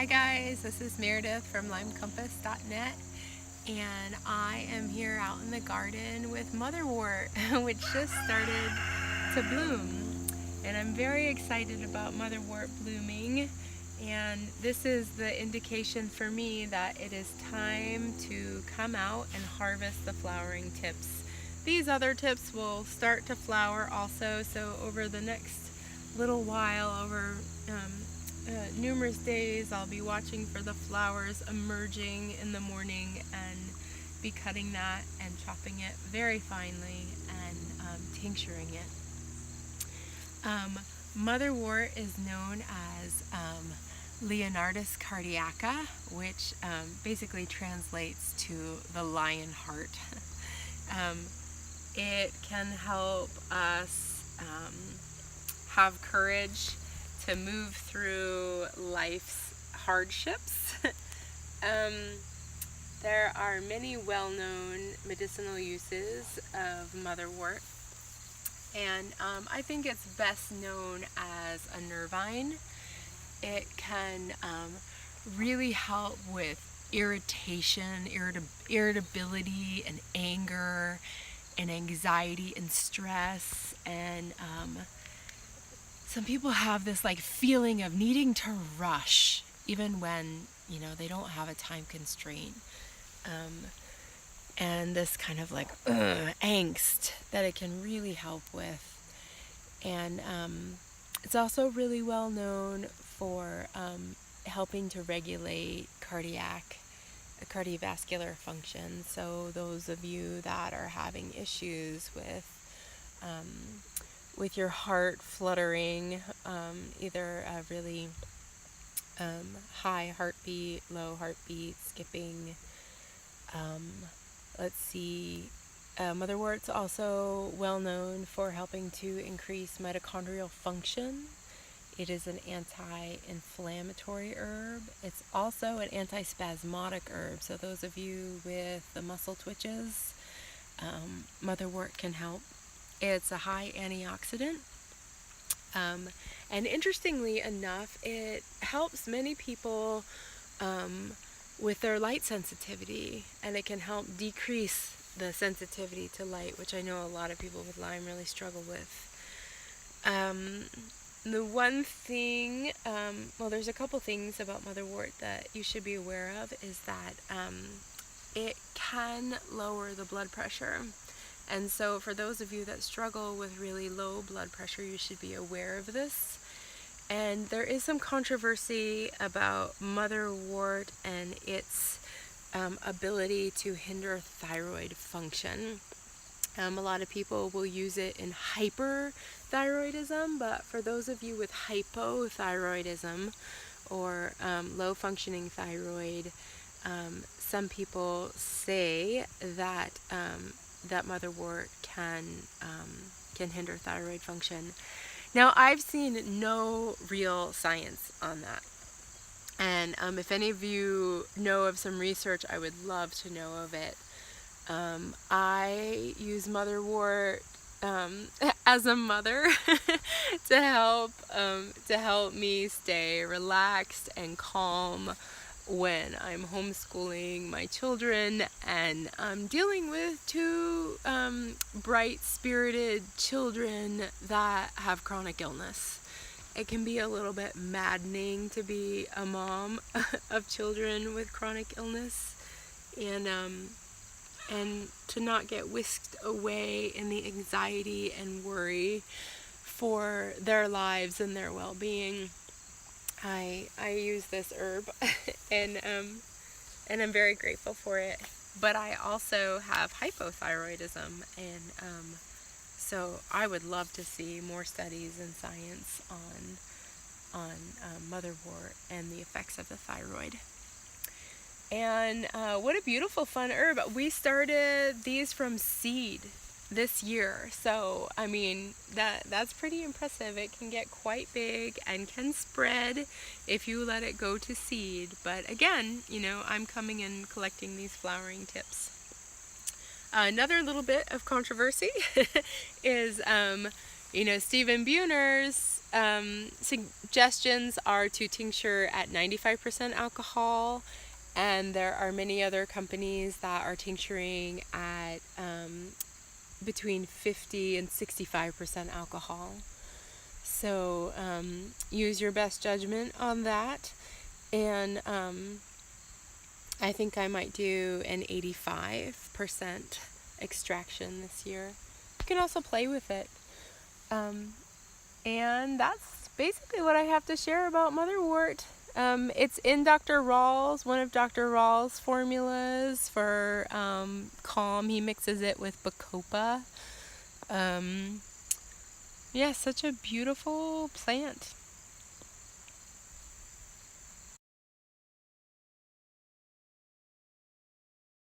Hi guys, this is Meredith from limecompass.net, and I am here out in the garden with Motherwort, which just started to bloom. And I'm very excited about Motherwort blooming, and this is the indication for me that it is time to come out and harvest the flowering tips. These other tips will start to flower also, so over the next little while, over numerous days, I'll be watching for the flowers emerging in the morning and be cutting that and chopping it very finely and tincturing it. Motherwort is known as Leonurus cardiaca, which basically translates to the lion heart. It can help us have courage to move through life's hardships. There are many well-known medicinal uses of motherwort, and I think it's best known as a nervine. It can really help with irritation, irritability, and anger, and anxiety and stress, and some people have this feeling of needing to rush even when they don't have a time constraint, and this kind of angst that it can really help with. And it's also really well known for helping to regulate cardiovascular function. So those of you that are having issues with your heart fluttering, either a really high heartbeat, low heartbeat, skipping. Motherwort's also well known for helping to increase mitochondrial function. It is an anti-inflammatory herb. It's also an antispasmodic herb. So those of you with the muscle twitches, motherwort can help. It's a high antioxidant. And interestingly enough, it helps many people with their light sensitivity, and it can help decrease the sensitivity to light, which I know a lot of people with Lyme really struggle with. The one thing, there's a couple things about motherwort that you should be aware of, is that it can lower the blood pressure. And so for those of you that struggle with really low blood pressure, you should be aware of this. And there is some controversy about motherwort and its ability to hinder thyroid function. A lot of people will use it in hyperthyroidism, but for those of you with hypothyroidism or low functioning thyroid, some people say that that motherwort can hinder thyroid function. Now, I've seen no real science on that. And if any of you know of some research, I would love to know of it. I use motherwort as a mother to help me stay relaxed and calm when I'm homeschooling my children and I'm dealing with two bright-spirited children that have chronic illness. It can be a little bit maddening to be a mom of children with chronic illness, and to not get whisked away in the anxiety and worry for their lives and their well-being. I use this herb and I'm very grateful for it. But I also have hypothyroidism, and so I would love to see more studies in science on motherwort and the effects of the thyroid. And what a beautiful, fun herb. We started these from seed this year, so I mean that's pretty impressive. It can get quite big and can spread if you let it go to seed. But again, I'm coming and collecting these flowering tips. Another little bit of controversy is Stephen Buhner's Suggestions are to tincture at 95% alcohol, and there are many other companies that are tincturing at between 50 and 65% alcohol. So use your best judgment on that. And I think I might do an 85% extraction this year. You can also play with it. And that's basically what I have to share about Motherwort. It's in Dr. Rawls, one of Dr. Rawls' formulas for calm. He mixes it with bacopa. Yeah, such a beautiful plant.